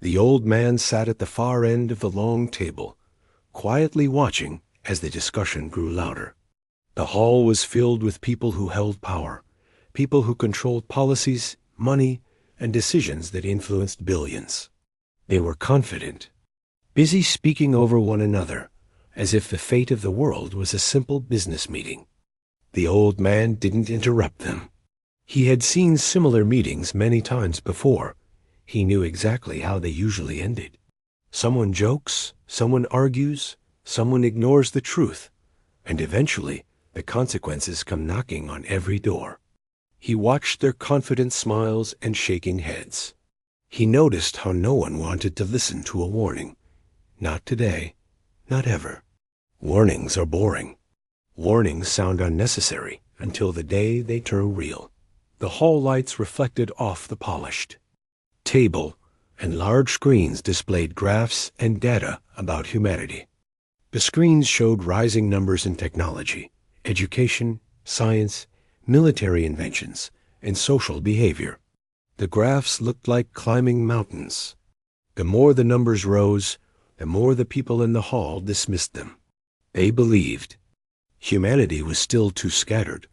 The old man sat at the far end of the long table, quietly watching as the discussion grew louder. The hall was filled with people who held power, people who controlled policies, money, and decisions that influenced billions. They were confident, busy speaking over one another, as if the fate of the world was a simple business meeting. The old man didn't interrupt them. He had seen similar meetings many times before. He knew exactly how they usually ended. Someone jokes, someone argues, someone ignores the truth, and eventually the consequences come knocking on every door. He watched their confident smiles and shaking heads. He noticed how no one wanted to listen to a warning. Not today, not ever. Warnings are boring. Warnings sound unnecessary until the day they turn real. The hall lights reflected off the polished table, and large screens displayed graphs and data about humanity. The screens showed rising numbers in technology, education, science, military inventions, and social behavior. The graphs looked like climbing mountains. The more the numbers rose, the more the people in the hall dismissed them. They believed humanity was still too scattered,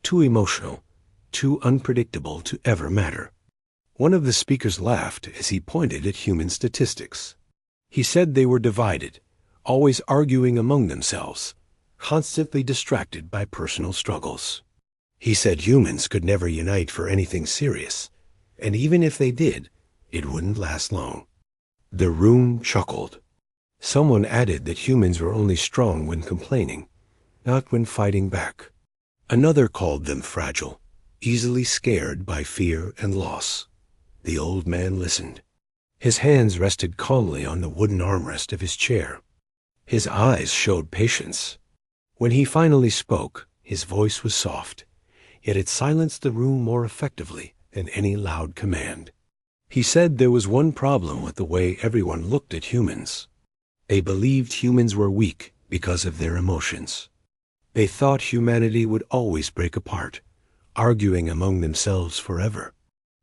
too emotional, too unpredictable to ever matter. One of the speakers laughed as he pointed at human statistics. He said they were divided, always arguing among themselves, constantly distracted by personal struggles. He said humans could never unite for anything serious, and even if they did, it wouldn't last long. The room chuckled. Someone added that humans were only strong when complaining, not when fighting back. Another called them fragile, easily scared by fear and loss. The old man listened. His hands rested calmly on the wooden armrest of his chair. His eyes showed patience. When he finally spoke, his voice was soft, yet it silenced the room more effectively than any loud command. He said there was one problem with the way everyone looked at humans. They believed humans were weak because of their emotions. They thought humanity would always break apart, arguing among themselves forever.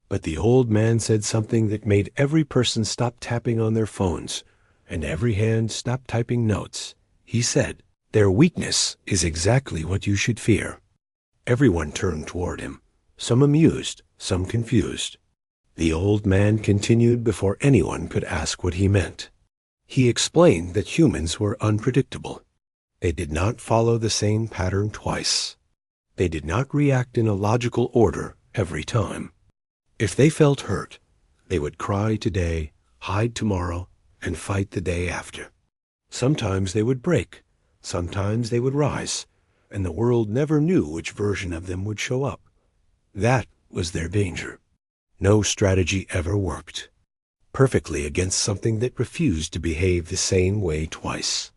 But the old man said something that made every person stop tapping on their phones and every hand stop typing notes. He said, "Their weakness is exactly what you should fear." Everyone turned toward him, some amused, some confused. The old man continued before anyone could ask what he meant. He explained that humans were unpredictable. They did not follow the same pattern twice. They did not react in a logical order every time. If they felt hurt, they would cry today, hide tomorrow, and fight the day after. Sometimes they would break, sometimes they would rise, and the world never knew which version of them would show up. That was their danger. No strategy ever worked perfectly against something that refused to behave the same way twice.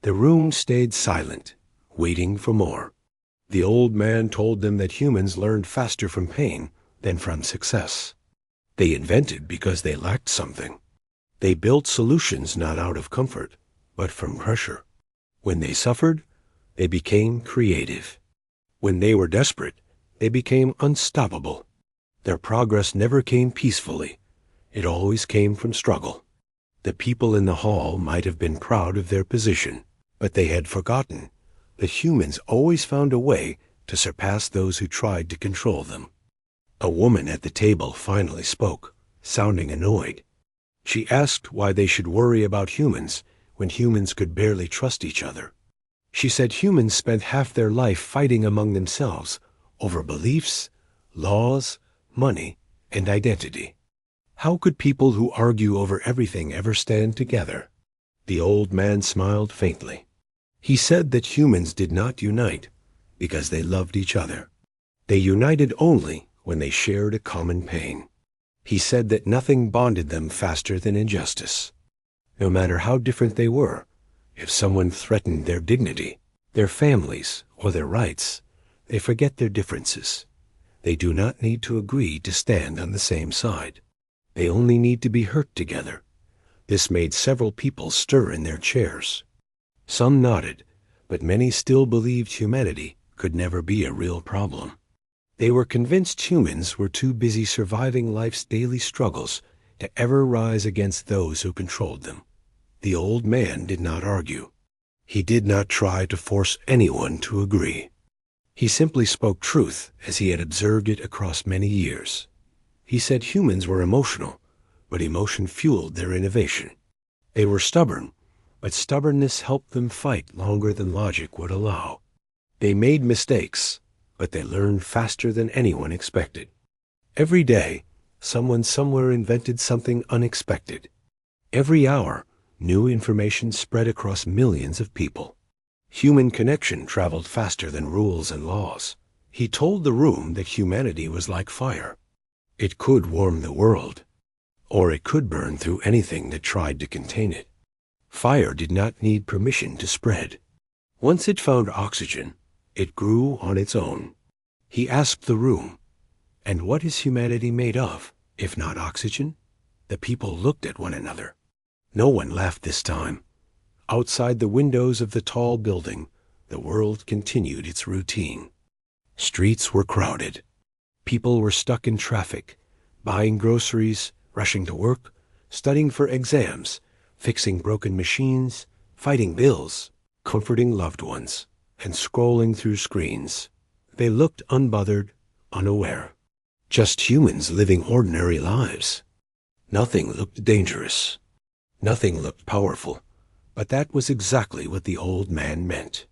The room stayed silent, waiting for more. The old man told them that humans learned faster from pain than from success. They invented because they lacked something. They built solutions not out of comfort, but from pressure. When they suffered, they became creative. When they were desperate, they became unstoppable. Their progress never came peacefully. It always came from struggle. The people in the hall might have been proud of their position, but they had forgotten that humans always found a way to surpass those who tried to control them. A woman at the table finally spoke, sounding annoyed. She asked why they should worry about humans when humans could barely trust each other. She said humans spent half their life fighting among themselves over beliefs, laws, money, and identity. How could people who argue over everything ever stand together? The old man smiled faintly. He said that humans did not unite because they loved each other. They united only when they shared a common pain. He said that nothing bonded them faster than injustice. No matter how different they were, if someone threatened their dignity, their families, or their rights, they forget their differences. They do not need to agree to stand on the same side. They only need to be hurt together. This made several people stir in their chairs. Some nodded, but many still believed humanity could never be a real problem. They were convinced humans were too busy surviving life's daily struggles to ever rise against those who controlled them. The old man did not argue. He did not try to force anyone to agree. He simply spoke truth as he had observed it across many years. He said humans were emotional, but emotion fueled their innovation. They were stubborn, but stubbornness helped them fight longer than logic would allow. They made mistakes, but they learned faster than anyone expected. Every day, someone somewhere invented something unexpected. Every hour, new information spread across millions of people. Human connection traveled faster than rules and laws. He told the room that humanity was like fire. It could warm the world, or it could burn through anything that tried to contain it. Fire did not need permission to spread. Once it found oxygen, it grew on its own. He asked the room, "And what is humanity made of, if not oxygen?" The people looked at one another. No one laughed this time. Outside the windows of the tall building, the world continued its routine. Streets were crowded. People were stuck in traffic, buying groceries, rushing to work, studying for exams, fixing broken machines, fighting bills, comforting loved ones, and scrolling through screens. They looked unbothered, unaware. Just humans living ordinary lives. Nothing looked dangerous. Nothing looked powerful. But that was exactly what the old man meant.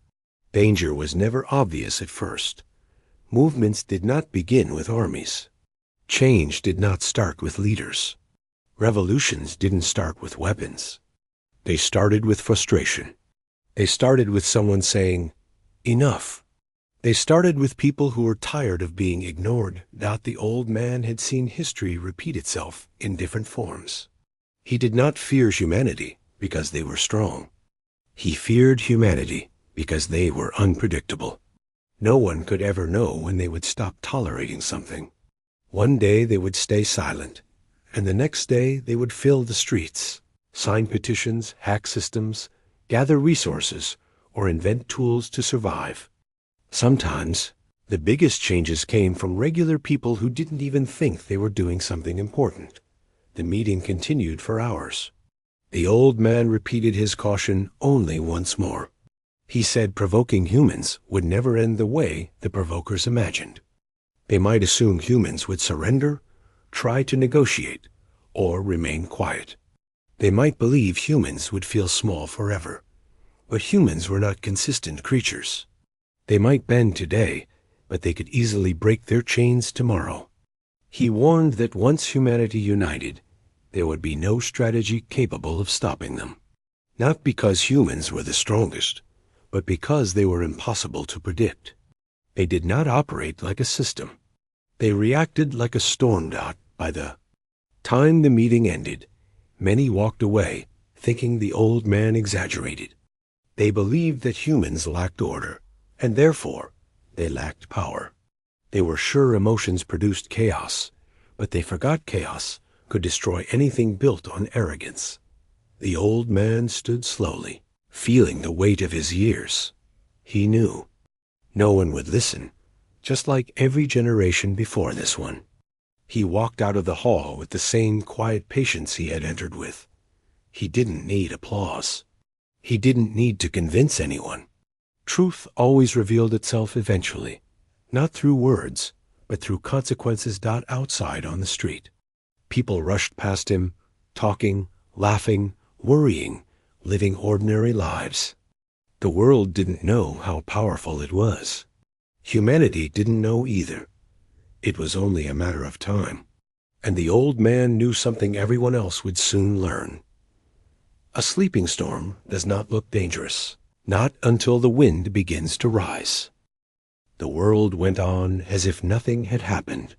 Danger was never obvious at first. Movements did not begin with armies. Change did not start with leaders. Revolutions didn't start with weapons. They started with frustration. They started with someone saying, "Enough." They started with people who were tired of being ignored. The old man had seen history repeat itself in different forms. He did not fear humanity because they were strong. He feared humanity because they were unpredictable. No one could ever know when they would stop tolerating something. One day they would stay silent, and the next day they would fill the streets, sign petitions, hack systems, gather resources, or invent tools to survive. Sometimes, the biggest changes came from regular people who didn't even think they were doing something important. The meeting continued for hours. The old man repeated his caution only once more. He said provoking humans would never end the way the provokers imagined. They might assume humans would surrender, try to negotiate, or remain quiet. They might believe humans would feel small forever. But humans were not consistent creatures. They might bend today, but they could easily break their chains tomorrow. He warned that once humanity united, there would be no strategy capable of stopping them. Not because humans were the strongest, but because they were impossible to predict. They did not operate like a system. They reacted like a storm dot. By the time the meeting ended, many walked away, thinking the old man exaggerated. They believed that humans lacked order, and therefore they lacked power. They were sure emotions produced chaos, but they forgot chaos could destroy anything built on arrogance. The old man stood slowly, feeling the weight of his years. He knew no one would listen, just like every generation before this one. He walked out of the hall with the same quiet patience he had entered with. He didn't need applause. He didn't need to convince anyone. Truth always revealed itself eventually, not through words, but through consequences. Outside on the street, people rushed past him, talking, laughing, worrying, living ordinary lives. The world didn't know how powerful it was. Humanity didn't know either. It was only a matter of time. And the old man knew something everyone else would soon learn. A sleeping storm does not look dangerous, not until the wind begins to rise. The world went on as if nothing had happened.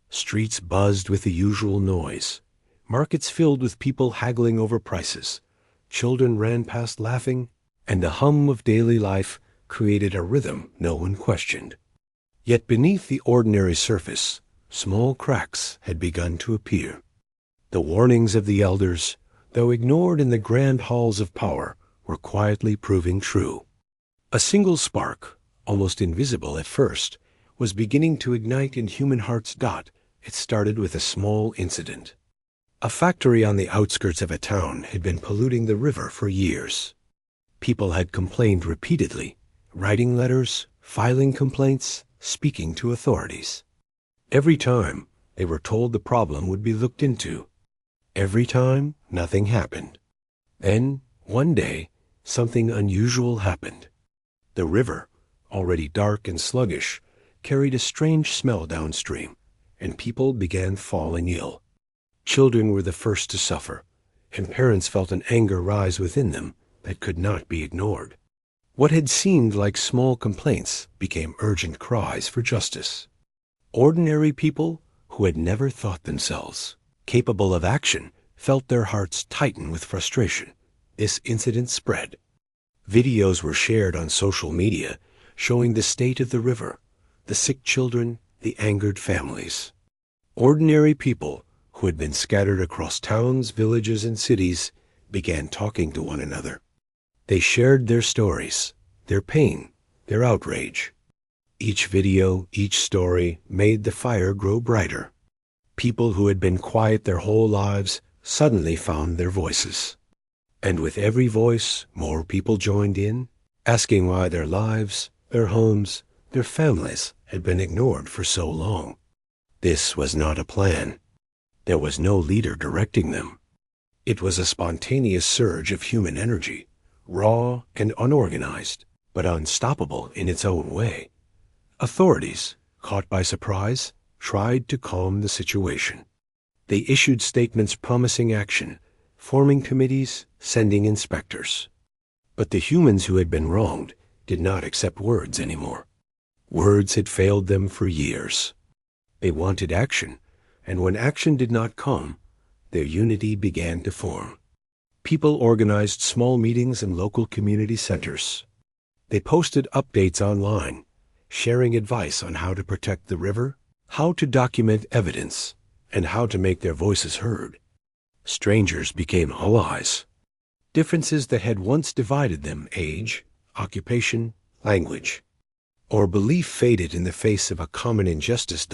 Streets buzzed with the usual noise. Markets filled with people haggling over prices. Children ran past laughing, and the hum of daily life created a rhythm no one questioned. Yet beneath the ordinary surface, small cracks had begun to appear. The warnings of the elders, though ignored in the grand halls of power, were quietly proving true. A single spark, almost invisible at first, was beginning to ignite in human hearts. It started with a small incident. A factory on the outskirts of a town had been polluting the river for years. People had complained repeatedly, writing letters, filing complaints, speaking to authorities. Every time, they were told the problem would be looked into. Every time, nothing happened. Then, one day, something unusual happened. The river, already dark and sluggish, carried a strange smell downstream, and people began falling ill. Children were the first to suffer, and parents felt an anger rise within them that could not be ignored. What had seemed like small complaints became urgent cries for justice. Ordinary people who had never thought themselves capable of action felt their hearts tighten with frustration. This incident spread. Videos were shared on social media showing the state of the river, the sick children, the angered families. Ordinary people who had been scattered across towns, villages, and cities began talking to one another. They shared their stories, their pain, their outrage. Each video, each story made the fire grow brighter. People who had been quiet their whole lives suddenly found their voices. And with every voice, more people joined in, asking why their lives, their homes, their families had been ignored for so long. This was not a plan. There was no leader directing them. It was a spontaneous surge of human energy, raw and unorganized, but unstoppable in its own way. Authorities, caught by surprise, tried to calm the situation. They issued statements promising action, forming committees, sending inspectors. But the humans who had been wronged did not accept words anymore. Words had failed them for years. They wanted action, and when action did not come, their unity began to form. People organized small meetings in local community centers. They posted updates online, sharing advice on how to protect the river, how to document evidence, and how to make their voices heard. Strangers became allies. Differences that had once divided them, age, occupation, language, or belief faded in the face of a common injustice.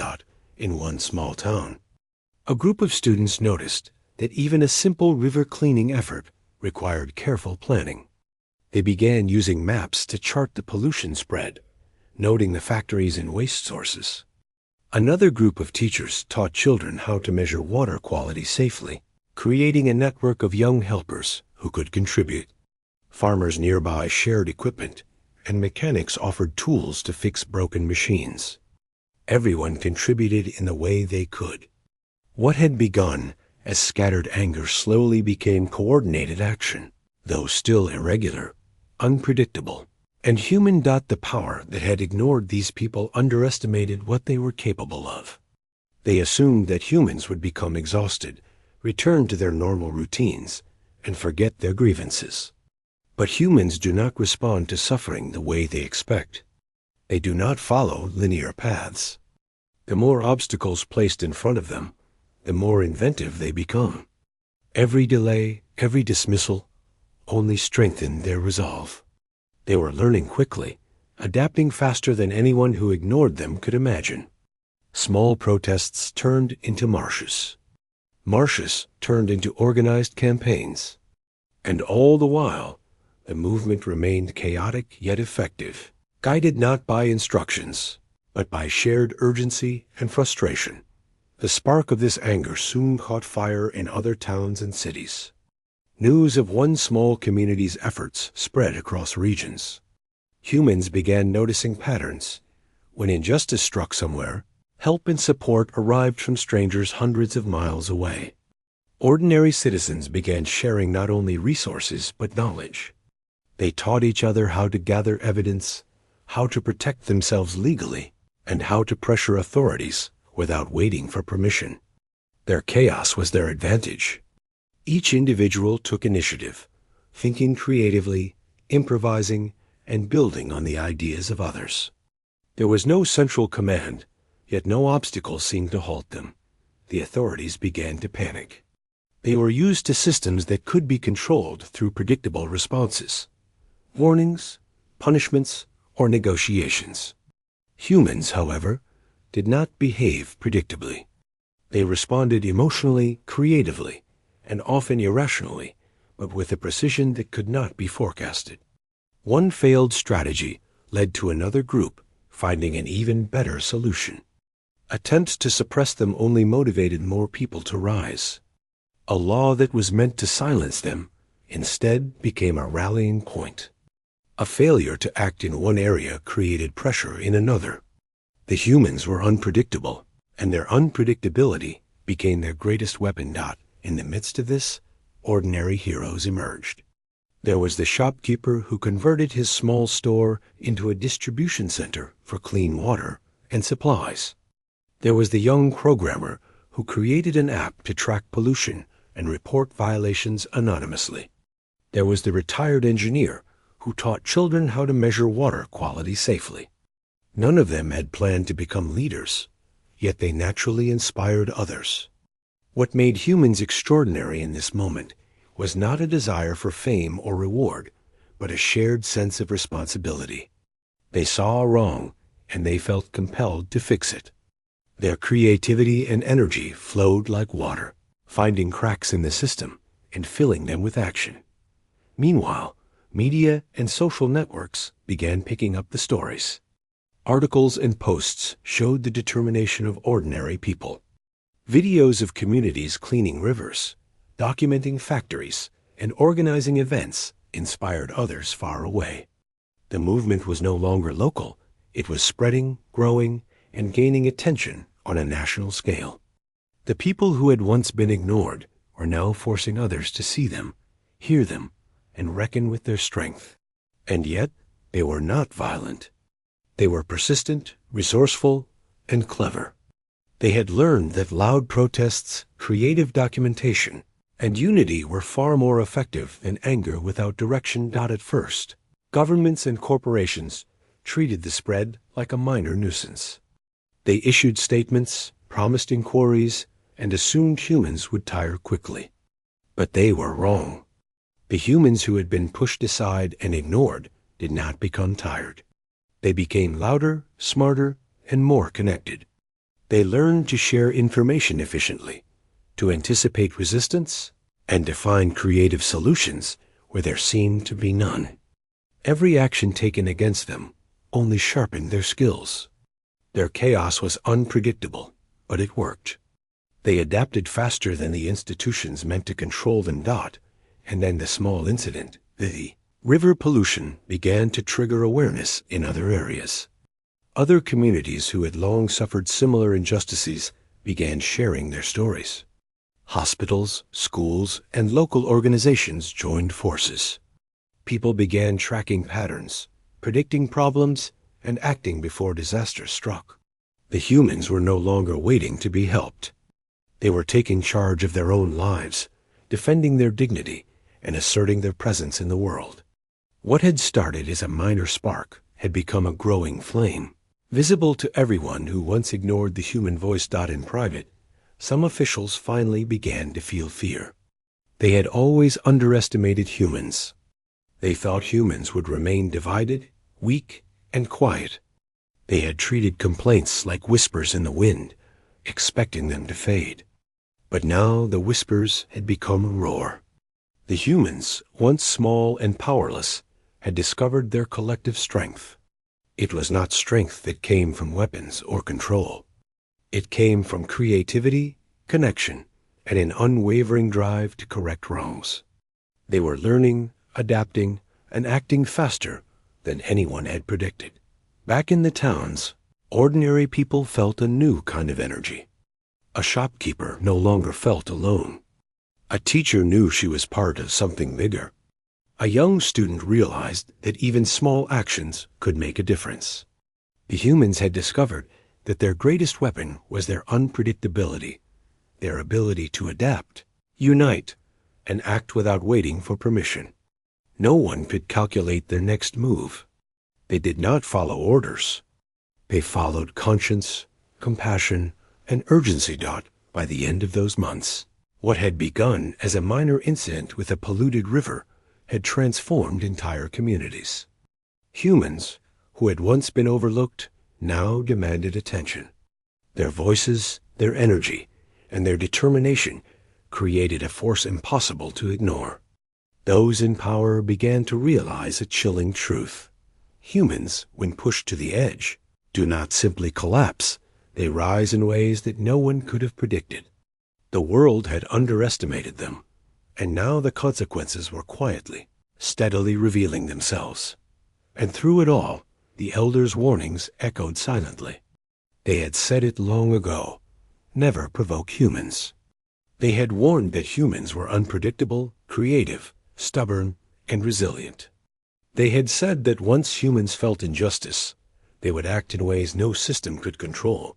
In one small town, a group of students noticed that even a simple river cleaning effort required careful planning. They began using maps to chart the pollution spread, noting the factories and waste sources. Another group of teachers taught children how to measure water quality safely, creating a network of young helpers who could contribute. Farmers nearby shared equipment, and mechanics offered tools to fix broken machines. Everyone contributed in the way they could. What had begun as scattered anger slowly became coordinated action, though still irregular, unpredictable. And human. The power that had ignored these people underestimated what they were capable of. They assumed that humans would become exhausted, return to their normal routines, and forget their grievances. But humans do not respond to suffering the way they expect. They do not follow linear paths. The more obstacles placed in front of them, the more inventive they become. Every delay, every dismissal, only strengthened their resolve. They were learning quickly, adapting faster than anyone who ignored them could imagine. Small protests turned into marshes. Marshes turned into organized campaigns. And all the while, the movement remained chaotic yet effective, guided not by instructions, but by shared urgency and frustration. The spark of this anger soon caught fire in other towns and cities. News of one small community's efforts spread across regions. Humans began noticing patterns. When injustice struck somewhere, help and support arrived from strangers hundreds of miles away. Ordinary citizens began sharing not only resources but knowledge. They taught each other how to gather evidence, how to protect themselves legally, and how to pressure authorities without waiting for permission. Their chaos was their advantage. Each individual took initiative, thinking creatively, improvising, and building on the ideas of others. There was no central command, yet no obstacle seemed to halt them. The authorities began to panic. They were used to systems that could be controlled through predictable responses, warnings, punishments, or negotiations. Humans, however, did not behave predictably. They responded emotionally, creatively, and often irrationally, but with a precision that could not be forecasted. One failed strategy led to another group finding an even better solution. Attempts to suppress them only motivated more people to rise. A law that was meant to silence them instead became a rallying point. A failure to act in one area created pressure in another. The humans were unpredictable, and their unpredictability became their greatest weapon. In the midst of this, ordinary heroes emerged. There was the shopkeeper who converted his small store into a distribution center for clean water and supplies. There was the young programmer who created an app to track pollution and report violations anonymously. There was the retired engineer who taught children how to measure water quality safely. None of them had planned to become leaders, yet they naturally inspired others. What made humans extraordinary in this moment was not a desire for fame or reward, but a shared sense of responsibility. They saw a wrong, and they felt compelled to fix it. Their creativity and energy flowed like water, finding cracks in the system and filling them with action. Meanwhile, media and social networks began picking up the stories. Articles and posts showed the determination of ordinary people. Videos of communities cleaning rivers, documenting factories, and organizing events inspired others far away. The movement was no longer local. It was spreading, growing, and gaining attention on a national scale. The people who had once been ignored were now forcing others to see them, hear them, and reckon with their strength. And yet, they were not violent. They were persistent, resourceful, and clever. They had learned that loud protests, creative documentation, and unity were far more effective than anger without direction. At first, governments and corporations treated the spread like a minor nuisance. They issued statements, promised inquiries, and assumed humans would tire quickly. But they were wrong. The humans who had been pushed aside and ignored did not become tired. They became louder, smarter, and more connected. They learned to share information efficiently, to anticipate resistance, and to find creative solutions where there seemed to be none. Every action taken against them only sharpened their skills. Their chaos was unpredictable, but it worked. They adapted faster than the institutions meant to control them. And then the small incident, the river pollution, began to trigger awareness in other areas. Other communities who had long suffered similar injustices began sharing their stories. Hospitals, schools, and local organizations joined forces. People began tracking patterns, predicting problems, and acting before disaster struck. The humans were no longer waiting to be helped. They were taking charge of their own lives, defending their dignity, and asserting their presence in the world. What had started as a minor spark had become a growing flame. Visible to everyone who once ignored the human voice. In private, some officials finally began to feel fear. They had always underestimated humans. They thought humans would remain divided, weak, and quiet. They had treated complaints like whispers in the wind, expecting them to fade. But now the whispers had become a roar. The humans, once small and powerless, had discovered their collective strength. It was not strength that came from weapons or control. It came from creativity, connection, and an unwavering drive to correct wrongs. They were learning, adapting, and acting faster than anyone had predicted. Back in the towns, ordinary people felt a new kind of energy. A shopkeeper no longer felt alone. A teacher knew she was part of something bigger. A young student realized that even small actions could make a difference. The humans had discovered that their greatest weapon was their unpredictability, their ability to adapt, unite, and act without waiting for permission. No one could calculate their next move. They did not follow orders. They followed conscience, compassion, and urgency. By the end of those months, what had begun as a minor incident with a polluted river had transformed entire communities. Humans, who had once been overlooked, now demanded attention. Their voices, their energy, and their determination created a force impossible to ignore. Those in power began to realize a chilling truth. Humans, when pushed to the edge, do not simply collapse, they rise in ways that no one could have predicted. The world had underestimated them, and now the consequences were quietly, steadily revealing themselves. And through it all, the elders' warnings echoed silently. They had said it long ago, never provoke humans. They had warned that humans were unpredictable, creative, stubborn, and resilient. They had said that once humans felt injustice, they would act in ways no system could control.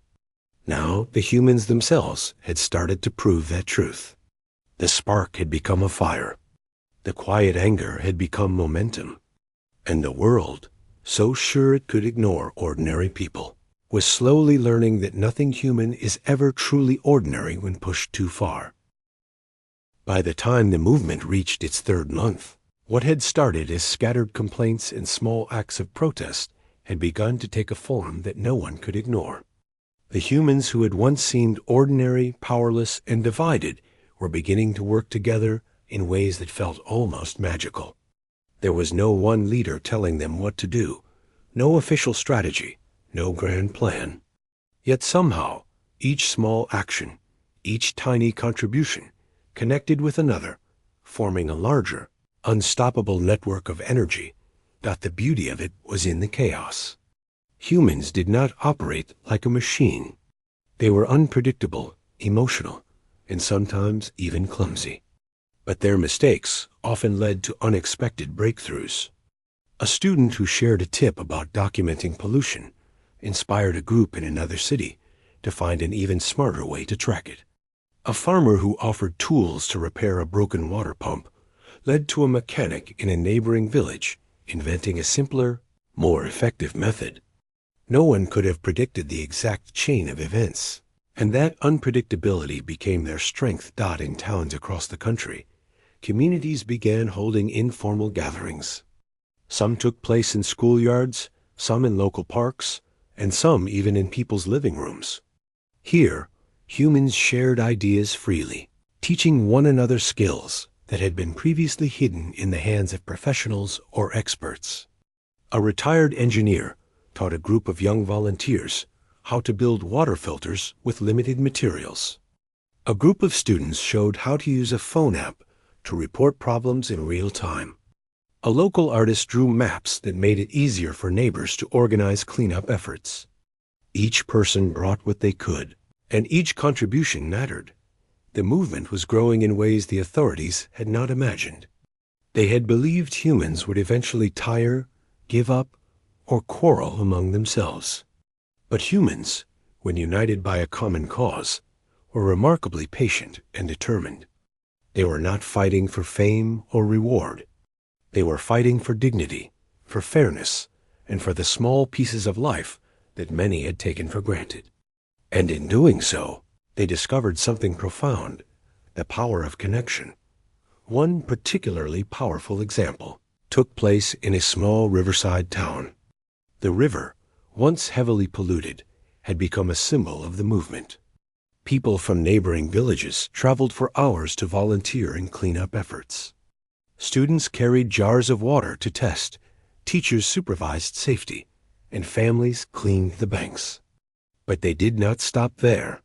Now the humans themselves had started to prove that truth. The spark had become a fire. The quiet anger had become momentum. And the world, so sure it could ignore ordinary people, was slowly learning that nothing human is ever truly ordinary when pushed too far. By the time the movement reached its third month, what had started as scattered complaints and small acts of protest had begun to take a form that no one could ignore. The humans who had once seemed ordinary, powerless, and divided were beginning to work together in ways that felt almost magical. There was no one leader telling them what to do, no official strategy, no grand plan. Yet somehow, each small action, each tiny contribution, connected with another, forming a larger, unstoppable network of energy, that the beauty of it was in the chaos. Humans did not operate like a machine. They were unpredictable, emotional, and sometimes even clumsy. But their mistakes often led to unexpected breakthroughs. A student who shared a tip about documenting pollution inspired a group in another city to find an even smarter way to track it. A farmer who offered tools to repair a broken water pump led to a mechanic in a neighboring village inventing a simpler, more effective method. No one could have predicted the exact chain of events, and that unpredictability became their strength. In towns across the country, communities began holding informal gatherings. Some took place in schoolyards, some in local parks, and some even in people's living rooms. Here, humans shared ideas freely, teaching one another skills that had been previously hidden in the hands of professionals or experts. A retired engineer taught a group of young volunteers how to build water filters with limited materials. A group of students showed how to use a phone app to report problems in real time. A local artist drew maps that made it easier for neighbors to organize cleanup efforts. Each person brought what they could, and each contribution mattered. The movement was growing in ways the authorities had not imagined. They had believed humans would eventually tire, give up, or quarrel among themselves. But humans, when united by a common cause, were remarkably patient and determined. They were not fighting for fame or reward. They were fighting for dignity, for fairness, and for the small pieces of life that many had taken for granted. And in doing so, they discovered something profound, the power of connection. One particularly powerful example took place in a small riverside town. The river, once heavily polluted, had become a symbol of the movement. People from neighboring villages traveled for hours to volunteer in cleanup efforts. Students carried jars of water to test, teachers supervised safety, and families cleaned the banks. But they did not stop there.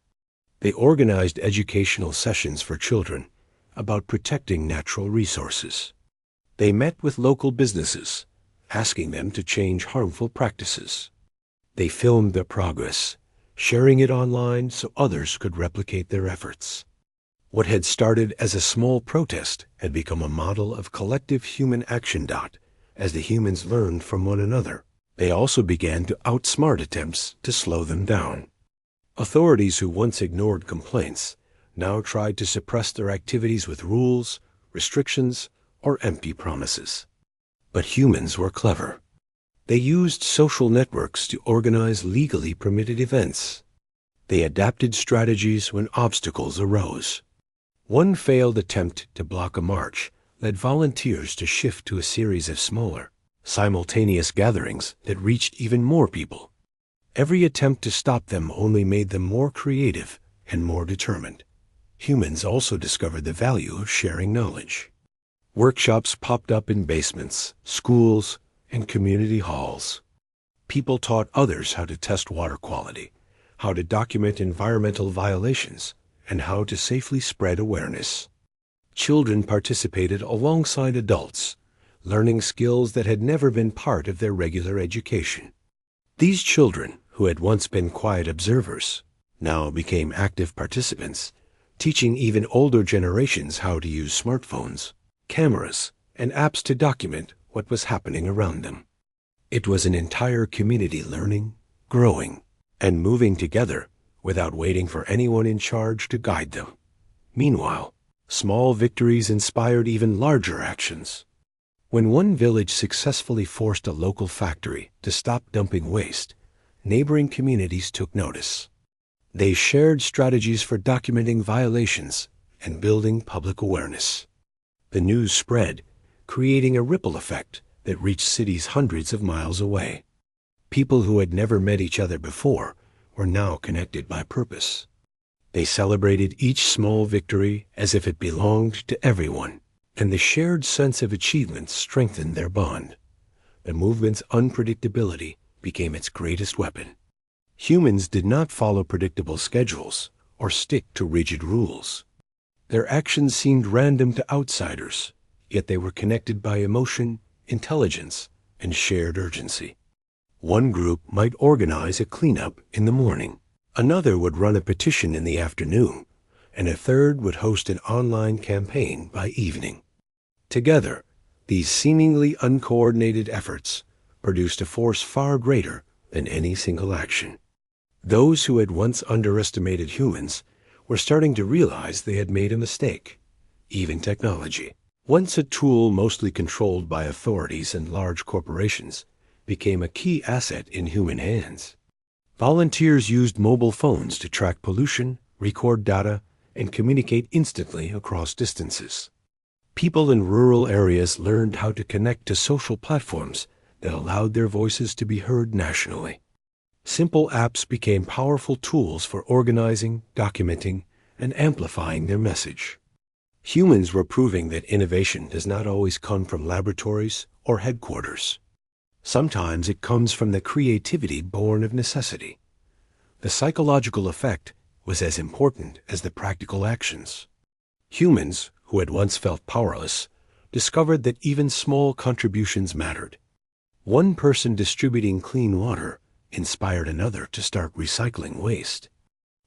They organized educational sessions for children about protecting natural resources. They met with local businesses, asking them to change harmful practices. They filmed their progress, sharing it online so others could replicate their efforts. What had started as a small protest had become a model of collective human action. As the humans learned from one another, they also began to outsmart attempts to slow them down. Authorities who once ignored complaints now tried to suppress their activities with rules, restrictions, or empty promises. But humans were clever. They used social networks to organize legally permitted events. They adapted strategies when obstacles arose. One failed attempt to block a march led volunteers to shift to a series of smaller, simultaneous gatherings that reached even more people. Every attempt to stop them only made them more creative and more determined. Humans also discovered the value of sharing knowledge. Workshops popped up in basements, schools, and community halls. People taught others how to test water quality, how to document environmental violations, and how to safely spread awareness. Children participated alongside adults, learning skills that had never been part of their regular education. These children, who had once been quiet observers, now became active participants, teaching even older generations how to use smartphones, cameras, and apps to document what was happening around them. It was an entire community learning, growing, and moving together without waiting for anyone in charge to guide them. Meanwhile, small victories inspired even larger actions. When one village successfully forced a local factory to stop dumping waste, neighboring communities took notice. They shared strategies for documenting violations and building public awareness. The news spread, creating a ripple effect that reached cities hundreds of miles away. People who had never met each other before were now connected by purpose. They celebrated each small victory as if it belonged to everyone, and the shared sense of achievement strengthened their bond. The movement's unpredictability became its greatest weapon. Humans did not follow predictable schedules or stick to rigid rules. Their actions seemed random to outsiders, yet they were connected by emotion, intelligence, and shared urgency. One group might organize a cleanup in the morning, another would run a petition in the afternoon, and a third would host an online campaign by evening. Together, these seemingly uncoordinated efforts produced a force far greater than any single action. Those who had once underestimated humans were starting to realize they had made a mistake. Even technology, once a tool mostly controlled by authorities and large corporations, became a key asset in human hands. Volunteers used mobile phones to track pollution, record data, and communicate instantly across distances. People in rural areas learned how to connect to social platforms that allowed their voices to be heard nationally. Simple apps became powerful tools for organizing, documenting, and amplifying their message. Humans were proving that innovation does not always come from laboratories or headquarters. Sometimes it comes from the creativity born of necessity. The psychological effect was as important as the practical actions. Humans, who had once felt powerless, discovered that even small contributions mattered. One person distributing clean water inspired another to start recycling waste.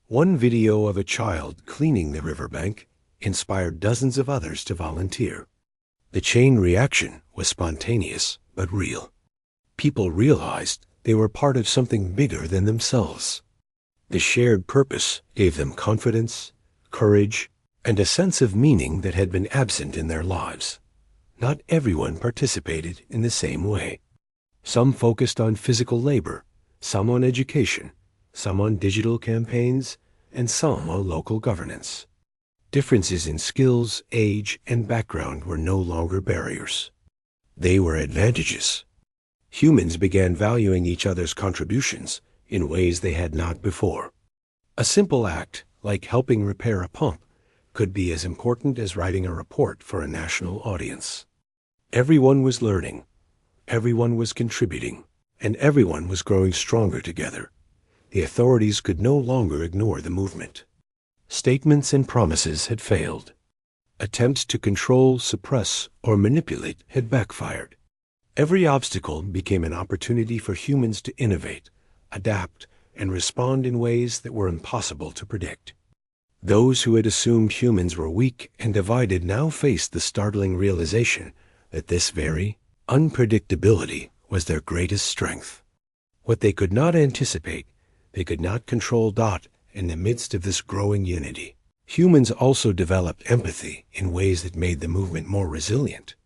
One video of a child cleaning the riverbank inspired dozens of others to volunteer. The chain reaction was spontaneous but real. People realized they were part of something bigger than themselves. The shared purpose gave them confidence, courage, and a sense of meaning that had been absent in their lives. Not everyone participated in the same way. Some focused on physical labor, some on education, some on digital campaigns, and some on local governance. Differences in skills, age, and background were no longer barriers. They were advantages. Humans began valuing each other's contributions in ways they had not before. A simple act, like helping repair a pump, could be as important as writing a report for a national audience. Everyone was learning, everyone was contributing, and everyone was growing stronger together. The authorities could no longer ignore the movement. Statements and promises had failed. Attempts to control, suppress, or manipulate had backfired. Every obstacle became an opportunity for humans to innovate, adapt, and respond in ways that were impossible to predict. Those who had assumed humans were weak and divided now faced the startling realization that this very unpredictability was their greatest strength. What they could not anticipate, they could not control. In the midst of this growing unity, humans also developed empathy in ways that made the movement more resilient.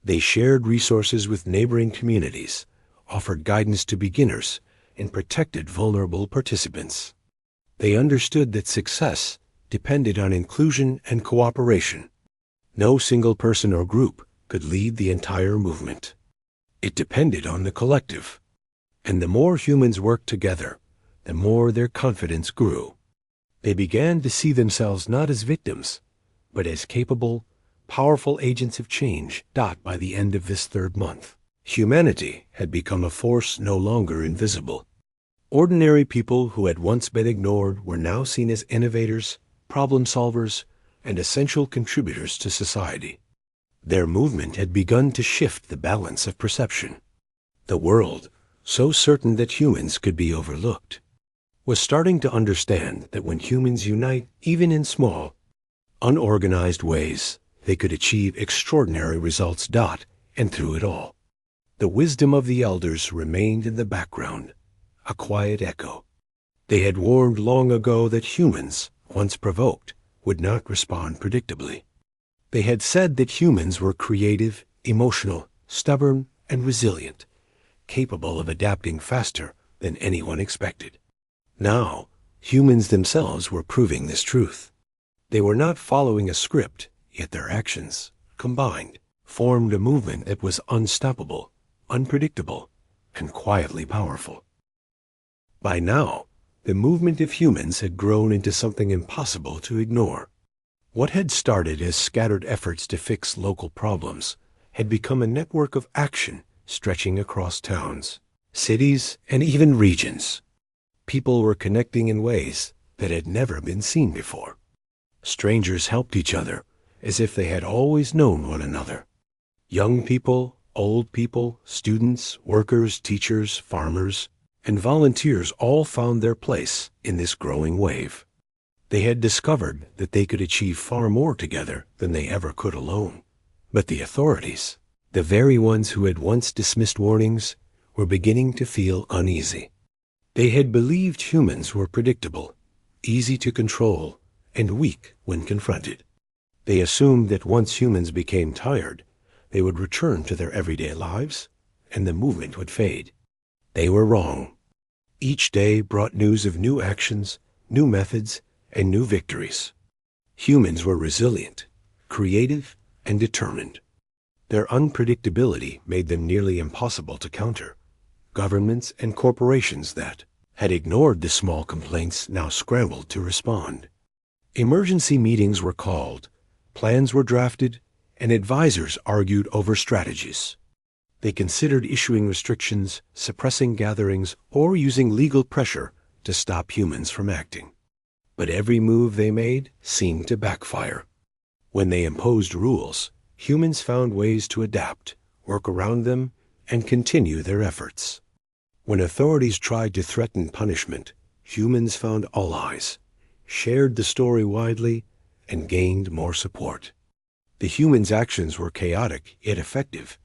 They shared resources with neighboring communities, offered guidance to beginners, and protected vulnerable participants. They understood that success depended on inclusion and cooperation. No single person or group could lead the entire movement. It depended on the collective. And the more humans worked together, the more their confidence grew. They began to see themselves not as victims, but as capable, powerful agents of change. By the end of this third month, humanity had become a force no longer invisible. Ordinary people who had once been ignored were now seen as innovators, problem solvers, and essential contributors to society. Their movement had begun to shift the balance of perception. The world, so certain that humans could be overlooked, was starting to understand that when humans unite, even in small, unorganized ways, they could achieve extraordinary results. And through it all, the wisdom of the elders remained in the background, a quiet echo. They had warned long ago that humans, once provoked, would not respond predictably. They had said that humans were creative, emotional, stubborn, and resilient, capable of adapting faster than anyone expected. Now, humans themselves were proving this truth. They were not following a script, yet their actions, combined, formed a movement that was unstoppable, unpredictable, and quietly powerful. By now, the movement of humans had grown into something impossible to ignore. What had started as scattered efforts to fix local problems had become a network of action stretching across towns, cities, and even regions. People were connecting in ways that had never been seen before. Strangers helped each other as if they had always known one another. Young people, old people, students, workers, teachers, farmers, and volunteers all found their place in this growing wave. They had discovered that they could achieve far more together than they ever could alone. But the authorities, the very ones who had once dismissed warnings, were beginning to feel uneasy. They had believed humans were predictable, easy to control, and weak when confronted. They assumed that once humans became tired, they would return to their everyday lives, and the movement would fade. They were wrong. Each day brought news of new actions, new methods, and new victories. Humans were resilient, creative, and determined. Their unpredictability made them nearly impossible to counter. Governments and corporations that had ignored the small complaints now scrambled to respond. Emergency meetings were called, plans were drafted, and advisors argued over strategies. They considered issuing restrictions, suppressing gatherings, or using legal pressure to stop humans from acting. But every move they made seemed to backfire. When they imposed rules, humans found ways to adapt, work around them, and continue their efforts. When authorities tried to threaten punishment, humans found allies, shared the story widely, and gained more support. The humans' actions were chaotic yet effective,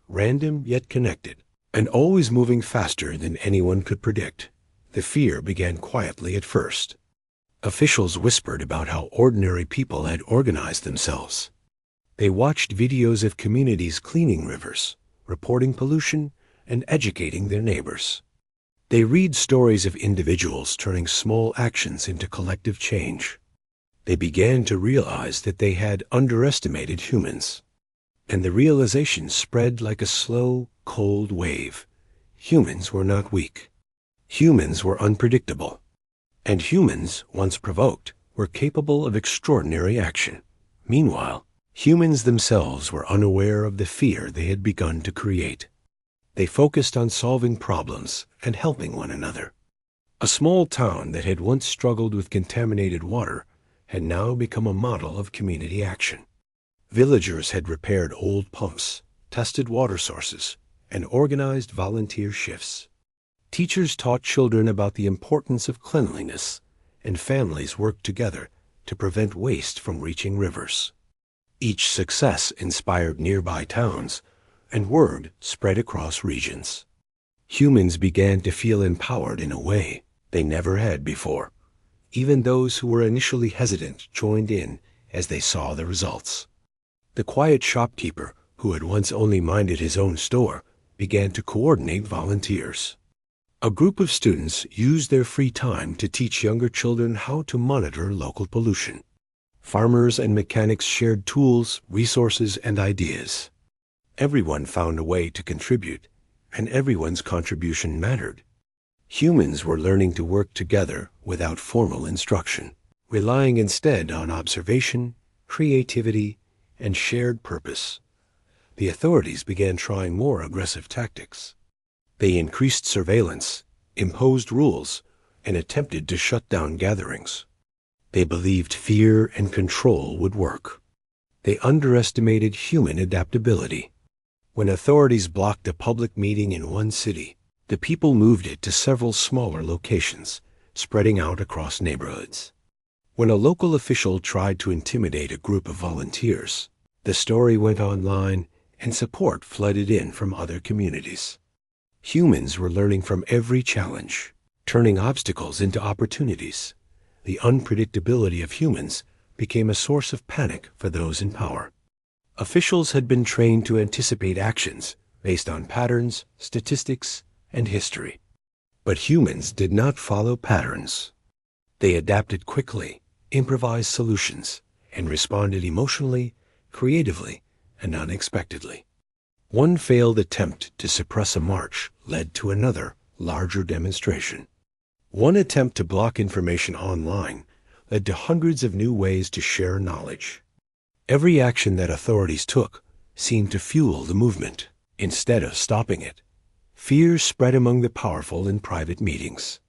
random yet connected, and always moving faster than anyone could predict. The fear began quietly at first. Officials whispered about how ordinary people had organized themselves. They watched videos of communities cleaning rivers, reporting pollution, and educating their neighbors. They read stories of individuals turning small actions into collective change. They began to realize that they had underestimated humans. And the realization spread like a slow, cold wave. Humans were not weak. Humans were unpredictable. And humans, once provoked, were capable of extraordinary action. Meanwhile, humans themselves were unaware of the fear they had begun to create. They focused on solving problems and helping one another. A small town that had once struggled with contaminated water had now become a model of community action. Villagers had repaired old pumps, tested water sources, and organized volunteer shifts. Teachers taught children about the importance of cleanliness, and families worked together to prevent waste from reaching rivers. Each success inspired nearby towns, and word spread across regions. Humans began to feel empowered in a way they never had before. Even those who were initially hesitant joined in as they saw the results. The quiet shopkeeper, who had once only minded his own store, began to coordinate volunteers. A group of students used their free time to teach younger children how to monitor local pollution. Farmers and mechanics shared tools, resources, and ideas. Everyone found a way to contribute, and everyone's contribution mattered. Humans were learning to work together without formal instruction. relying instead on observation, creativity, and shared purpose. The authorities began trying more aggressive tactics. They increased surveillance, imposed rules, and attempted to shut down gatherings. They believed fear and control would work. They underestimated human adaptability. When authorities blocked a public meeting in one city, the people moved it to several smaller locations, spreading out across neighborhoods. When a local official tried to intimidate a group of volunteers, the story went online and support flooded in from other communities. Humans were learning from every challenge, turning obstacles into opportunities. The unpredictability of humans became a source of panic for those in power. Officials had been trained to anticipate actions based on patterns, statistics, and history. But humans did not follow patterns. They adapted quickly, improvised solutions, and responded emotionally, creatively, and unexpectedly. One failed attempt to suppress a march led to another, larger demonstration. One attempt to block information online led to hundreds of new ways to share knowledge. Every action that authorities took seemed to fuel the movement instead of stopping it. Fear spread among the powerful in private meetings.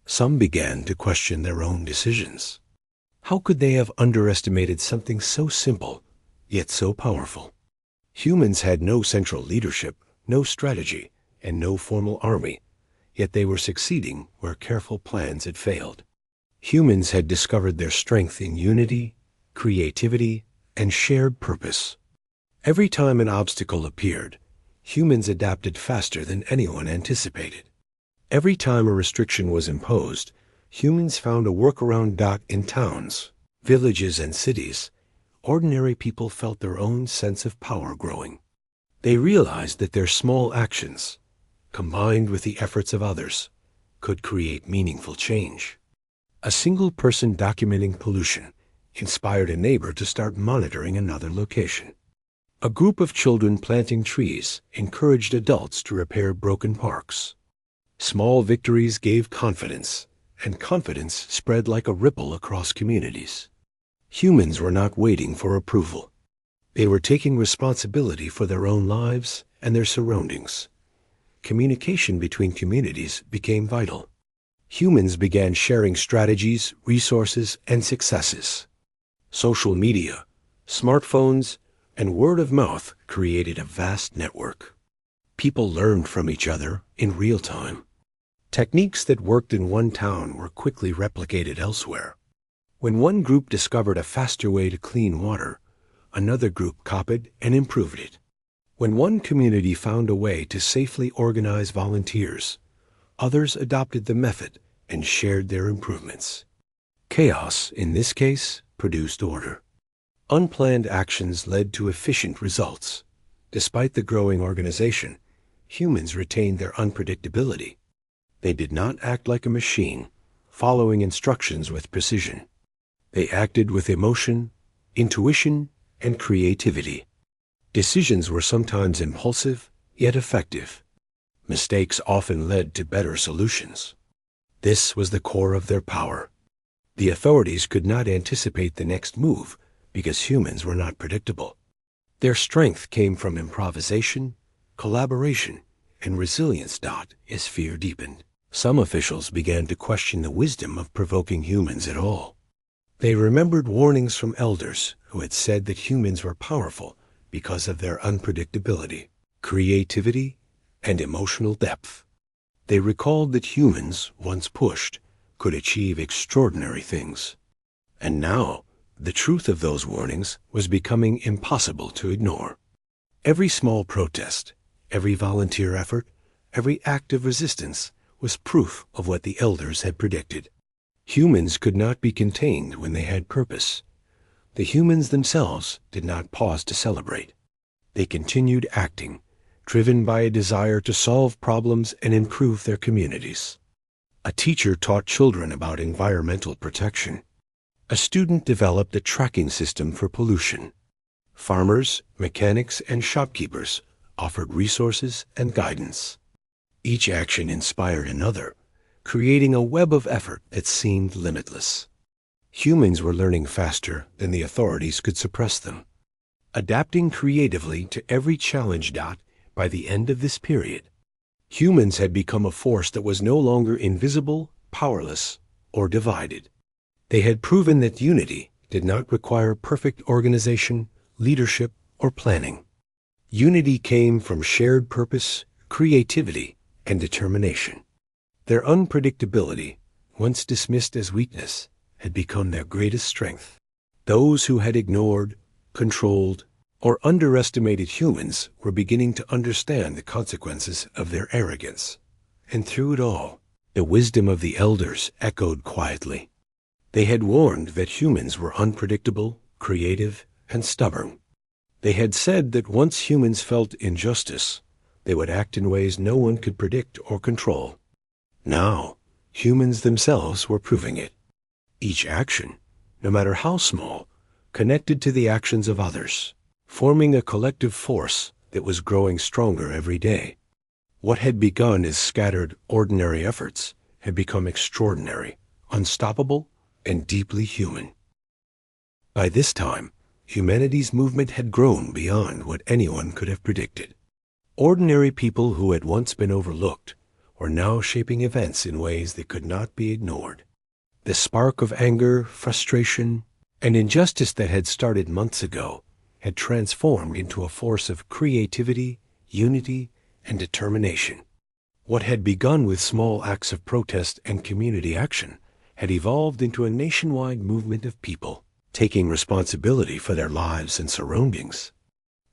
Some began to question their own decisions. How could they have underestimated something so simple, yet so powerful? Humans had no central leadership, no strategy, and no formal army, yet they were succeeding where careful plans had failed. Humans had discovered their strength in unity, creativity, and shared purpose. Every time an obstacle appeared, humans adapted faster than anyone anticipated. Every time a restriction was imposed, humans found a workaround. In towns, villages, and cities, ordinary people felt their own sense of power growing. They realized that their small actions, combined with the efforts of others, could create meaningful change. A single person documenting pollution inspired a neighbor to start monitoring another location. A group of children planting trees encouraged adults to repair broken parks. Small victories gave confidence, and confidence spread like a ripple across communities. Humans were not waiting for approval. They were taking responsibility for their own lives and their surroundings. Communication between communities became vital. Humans began sharing strategies, resources, and successes. Social media, smartphones, and word of mouth created a vast network. People learned from each other in real time. Techniques that worked in one town were quickly replicated elsewhere. When one group discovered a faster way to clean water, another group copied and improved it. When one community found a way to safely organize volunteers, others adopted the method and shared their improvements. Chaos, in this case, produced order. Unplanned actions led to efficient results. Despite the growing organization, humans retained their unpredictability. They did not act like a machine, following instructions with precision. They acted with emotion, intuition, and creativity. Decisions were sometimes impulsive, yet effective. Mistakes often led to better solutions. This was the core of their power. The authorities could not anticipate the next move because humans were not predictable. Their strength came from improvisation, collaboration, and resilience. As fear deepened, some officials began to question the wisdom of provoking humans at all. They remembered warnings from elders who had said that humans were powerful because of their unpredictability, creativity, and emotional depth. They recalled that humans, once pushed, could achieve extraordinary things. And now, the truth of those warnings was becoming impossible to ignore. Every small protest, every volunteer effort, every act of resistance was proof of what the elders had predicted. Humans could not be contained when they had purpose. The humans themselves did not pause to celebrate. They continued acting, driven by a desire to solve problems and improve their communities. A teacher taught children about environmental protection. A student developed a tracking system for pollution. Farmers, mechanics, and shopkeepers offered resources and guidance. Each action inspired another, creating a web of effort that seemed limitless. Humans were learning faster than the authorities could suppress them. Adapting creatively to every challenge. By the end of this period, humans had become a force that was no longer invisible, powerless, or divided. They had proven that unity did not require perfect organization, leadership, or planning. Unity came from shared purpose, creativity, and determination. Their unpredictability, once dismissed as weakness, had become their greatest strength. Those who had ignored, controlled, or underestimated humans were beginning to understand the consequences of their arrogance. And through it all, the wisdom of the elders echoed quietly. They had warned that humans were unpredictable, creative, and stubborn. They had said that once humans felt injustice, they would act in ways no one could predict or control. Now, humans themselves were proving it. Each action, no matter how small, connected to the actions of others, forming a collective force that was growing stronger every day. What had begun as scattered, ordinary efforts had become extraordinary, unstoppable, and deeply human. By this time, humanity's movement had grown beyond what anyone could have predicted. Ordinary people who had once been overlooked were now shaping events in ways that could not be ignored. The spark of anger, frustration, and injustice that had started months ago had transformed into a force of creativity, unity, and determination. What had begun with small acts of protest and community action had evolved into a nationwide movement of people taking responsibility for their lives and surroundings.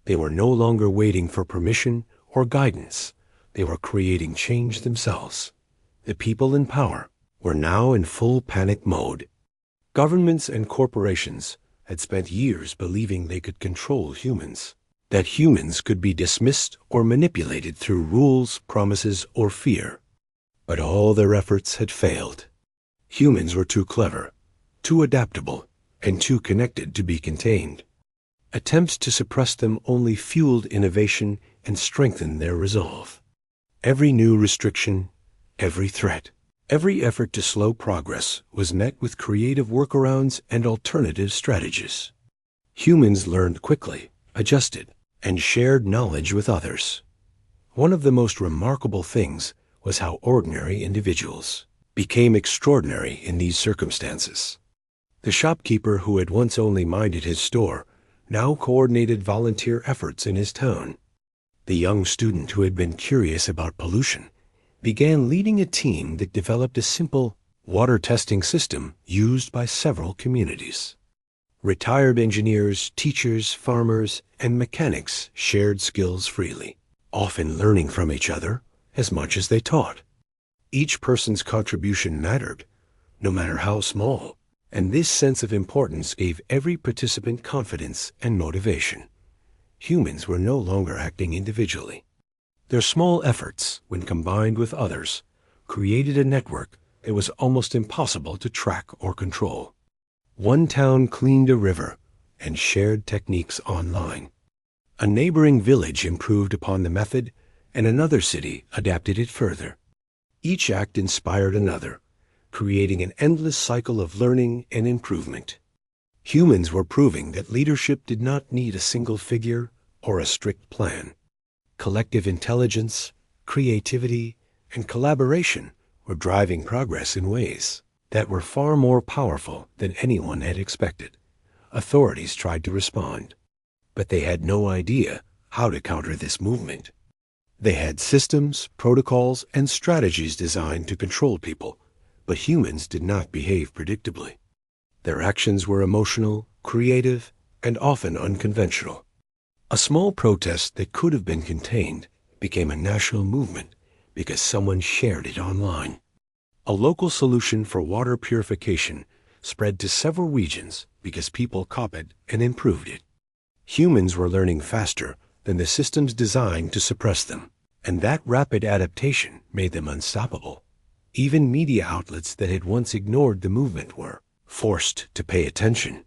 They were no longer waiting for permission or guidance. They were creating change themselves. The people in power were now in full panic mode. Governments and corporations had spent years believing they could control humans, that humans could be dismissed or manipulated through rules, promises, or fear. But all their efforts had failed. Humans were too clever, too adaptable, and too connected to be contained. Attempts to suppress them only fueled innovation and strengthened their resolve. Every new restriction, every threat, every effort to slow progress was met with creative workarounds and alternative strategies. Humans learned quickly, adjusted, and shared knowledge with others. One of the most remarkable things was how ordinary individuals became extraordinary in these circumstances. The shopkeeper who had once only minded his store now coordinated volunteer efforts in his town. The young student who had been curious about pollution began leading a team that developed a simple water testing system used by several communities. Retired engineers, teachers, farmers, and mechanics shared skills freely, often learning from each other as much as they taught. Each person's contribution mattered, no matter how small, and this sense of importance gave every participant confidence and motivation. Humans were no longer acting individually. Their small efforts, when combined with others, created a network that was almost impossible to track or control. One town cleaned a river and shared techniques online. A neighboring village improved upon the method, and another city adapted it further. Each act inspired another, creating an endless cycle of learning and improvement. Humans were proving that leadership did not need a single figure or a strict plan. Collective intelligence, creativity, and collaboration were driving progress in ways that were far more powerful than anyone had expected. Authorities tried to respond, but they had no idea how to counter this movement. They had systems, protocols, and strategies designed to control people, but humans did not behave predictably. Their actions were emotional, creative, and often unconventional. A small protest that could have been contained became a national movement because someone shared it online. A local solution for water purification spread to several regions because people copied and improved it. Humans were learning faster than the systems designed to suppress them, and that rapid adaptation made them unstoppable. Even media outlets that had once ignored the movement were forced to pay attention.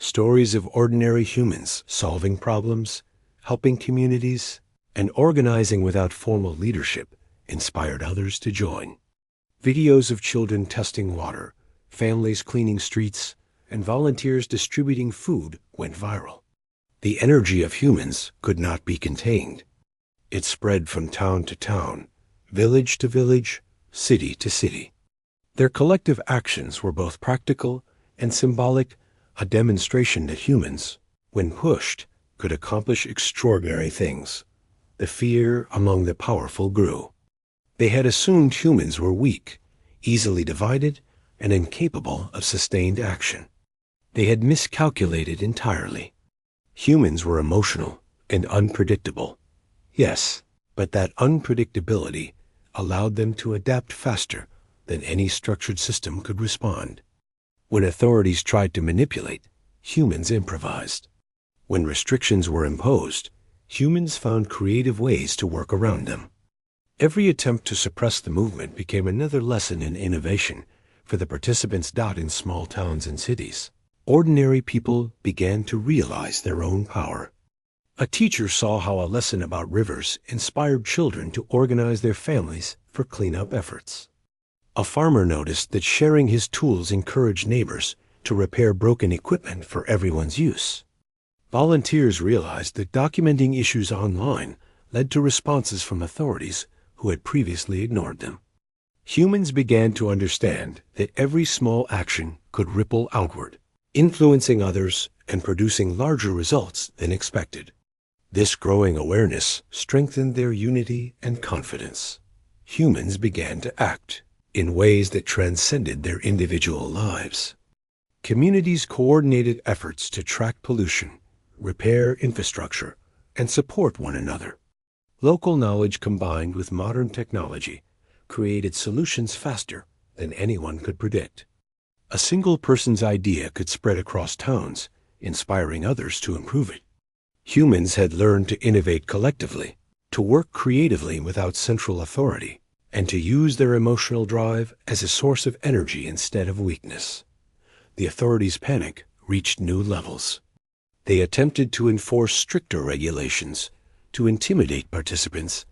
Stories of ordinary humans solving problems, helping communities, and organizing without formal leadership inspired others to join. Videos of children testing water, families cleaning streets, and volunteers distributing food went viral. The energy of humans could not be contained. It spread from town to town, village to village, city to city. Their collective actions were both practical and symbolic, a demonstration that humans, when pushed, could accomplish extraordinary things. The fear among the powerful grew. They had assumed humans were weak, easily divided, and incapable of sustained action. They had miscalculated entirely. Humans were emotional and unpredictable. Yes, but that unpredictability allowed them to adapt faster than any structured system could respond. When authorities tried to manipulate, humans improvised. When restrictions were imposed, humans found creative ways to work around them. Every attempt to suppress the movement became another lesson in innovation for the participants. In small towns and cities, ordinary people began to realize their own power. A teacher saw how a lesson about rivers inspired children to organize their families for cleanup efforts. A farmer noticed that sharing his tools encouraged neighbors to repair broken equipment for everyone's use. Volunteers realized that documenting issues online led to responses from authorities who had previously ignored them. Humans began to understand that every small action could ripple outward, influencing others and producing larger results than expected. This growing awareness strengthened their unity and confidence. Humans began to act in ways that transcended their individual lives. Communities coordinated efforts to track pollution, repair infrastructure, and support one another. Local knowledge combined with modern technology created solutions faster than anyone could predict. A single person's idea could spread across towns, inspiring others to improve it. Humans had learned to innovate collectively, to work creatively without central authority, and to use their emotional drive as a source of energy instead of weakness. The authorities' panic reached new levels. They attempted to enforce stricter regulations, to intimidate participants,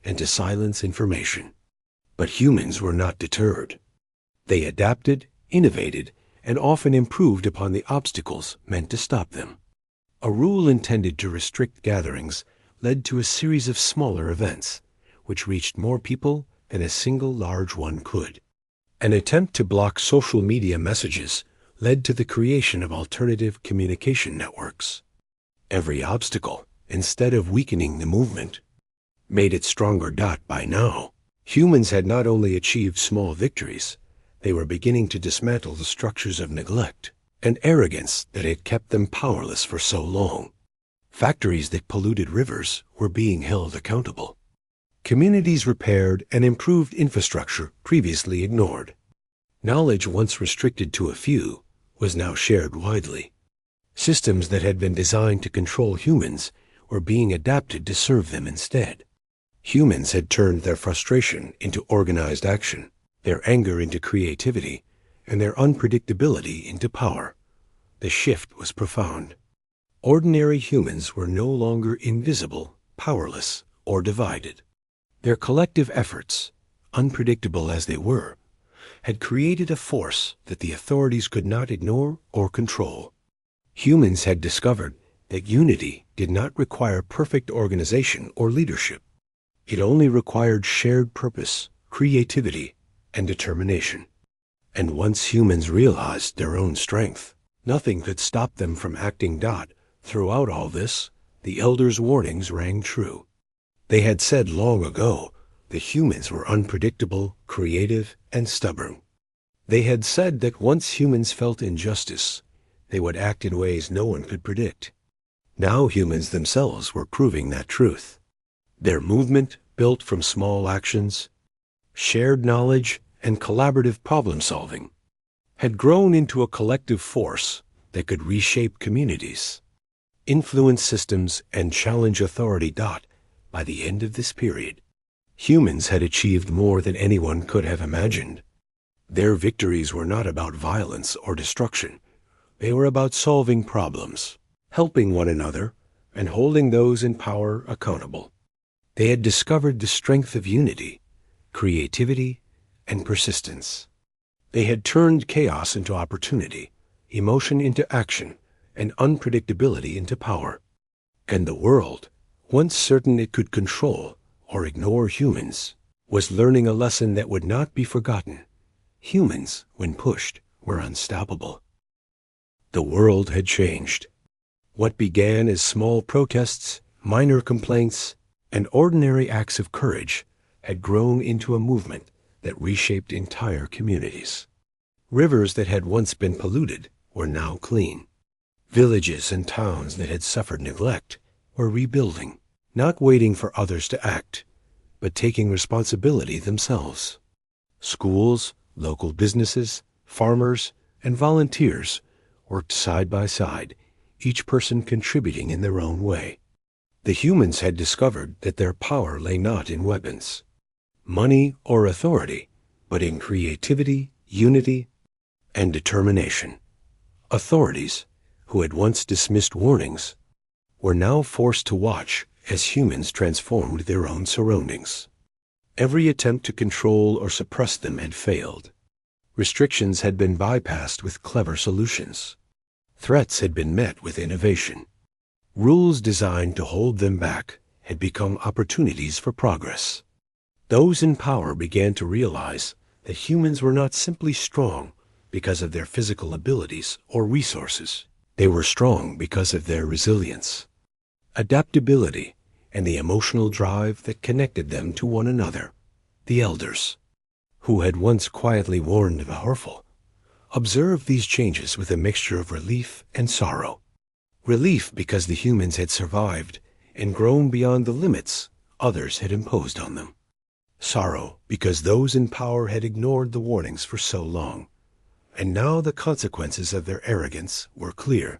and to silence information. But humans were not deterred. They adapted, innovated, and often improved upon the obstacles meant to stop them. A rule intended to restrict gatherings led to a series of smaller events, which reached more people than a single large one could. An attempt to block social media messages led to the creation of alternative communication networks. Every obstacle, instead of weakening the movement, made it stronger. By now, humans had not only achieved small victories, they were beginning to dismantle the structures of neglect and arrogance that had kept them powerless for so long. Factories that polluted rivers were being held accountable. Communities repaired and improved infrastructure previously ignored. Knowledge once restricted to a few was now shared widely. Systems that had been designed to control humans were being adapted to serve them instead. Humans had turned their frustration into organized action, their anger into creativity, and their unpredictability into power. The shift was profound. Ordinary humans were no longer invisible, powerless, or divided. Their collective efforts, unpredictable as they were, had created a force that the authorities could not ignore or control. Humans had discovered that unity did not require perfect organization or leadership. It only required shared purpose, creativity, and determination. And once humans realized their own strength, nothing could stop them from acting. Throughout all this, the elders' warnings rang true. They had said long ago that humans were unpredictable, creative, and stubborn. They had said that once humans felt injustice, they would act in ways no one could predict. Now humans themselves were proving that truth. Their movement, built from small actions, shared knowledge, and collaborative problem-solving, had grown into a collective force that could reshape communities, influence systems, and challenge authority. By the end of this period, humans had achieved more than anyone could have imagined. Their victories were not about violence or destruction. They were about solving problems, helping one another, and holding those in power accountable. They had discovered the strength of unity, creativity, and persistence. They had turned chaos into opportunity, emotion into action, and unpredictability into power. And the world, once certain it could control or ignore humans, was learning a lesson that would not be forgotten. Humans, when pushed, were unstoppable. The world had changed. What began as small protests, minor complaints, and ordinary acts of courage had grown into a movement that reshaped entire communities. Rivers that had once been polluted were now clean. Villages and towns that had suffered neglect were rebuilding, not waiting for others to act, but taking responsibility themselves. Schools, local businesses, farmers, and volunteers worked side by side, each person contributing in their own way. The humans had discovered that their power lay not in weapons, money, or authority, but in creativity, unity, and determination. Authorities, who had once dismissed warnings, were now forced to watch as humans transformed their own surroundings. Every attempt to control or suppress them had failed. Restrictions had been bypassed with clever solutions. Threats had been met with innovation. Rules designed to hold them back had become opportunities for progress. Those in power began to realize that humans were not simply strong because of their physical abilities or resources. They were strong because of their resilience, adaptability, and the emotional drive that connected them to one another. The elders, who had once quietly warned the powerful, observed these changes with a mixture of relief and sorrow. Relief because the humans had survived and grown beyond the limits others had imposed on them. Sorrow because those in power had ignored the warnings for so long, and now the consequences of their arrogance were clear.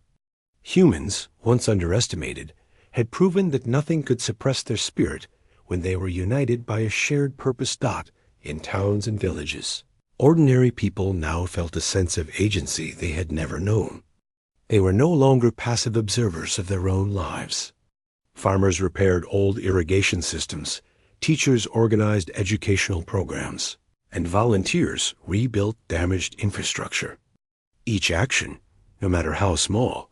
Humans, once underestimated, had proven that nothing could suppress their spirit when they were united by a shared purpose. In towns and villages, ordinary people now felt a sense of agency they had never known. They were no longer passive observers of their own lives. Farmers repaired old irrigation systems, teachers organized educational programs, and volunteers rebuilt damaged infrastructure. Each action, no matter how small,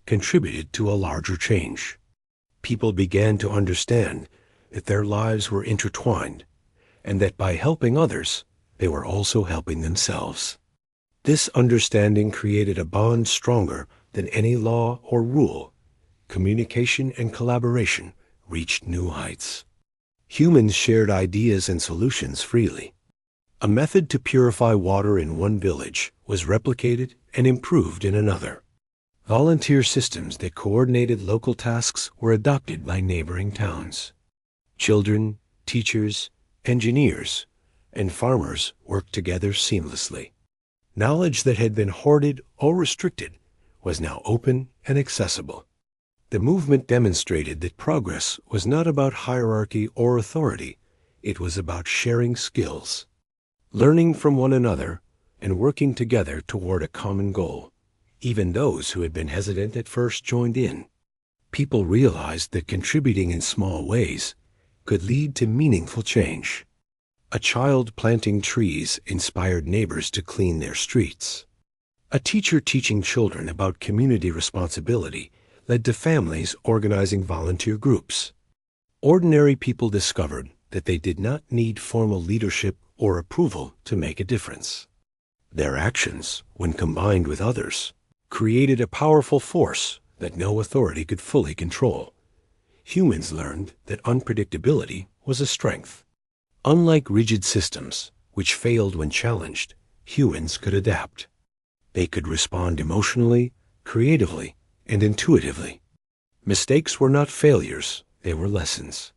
contributed to a larger change. People began to understand that their lives were intertwined, and that by helping others, they were also helping themselves. This understanding created a bond stronger than any law or rule. Communication and collaboration reached new heights. Humans shared ideas and solutions freely. A method to purify water in one village was replicated and improved in another. Volunteer systems that coordinated local tasks were adopted by neighboring towns. Children, teachers, engineers, and farmers worked together seamlessly. Knowledge that had been hoarded or restricted was now open and accessible. The movement demonstrated that progress was not about hierarchy or authority. It was about sharing skills, learning from one another, and working together toward a common goal. Even those who had been hesitant at first joined in. People realized that contributing in small ways could lead to meaningful change. A child planting trees inspired neighbors to clean their streets. A teacher teaching children about community responsibility led to families organizing volunteer groups. Ordinary people discovered that they did not need formal leadership or approval to make a difference. Their actions, when combined with others, created a powerful force that no authority could fully control. Humans learned that unpredictability was a strength. Unlike rigid systems, which failed when challenged, humans could adapt. They could respond emotionally, creatively, and intuitively. Mistakes were not failures, they were lessons.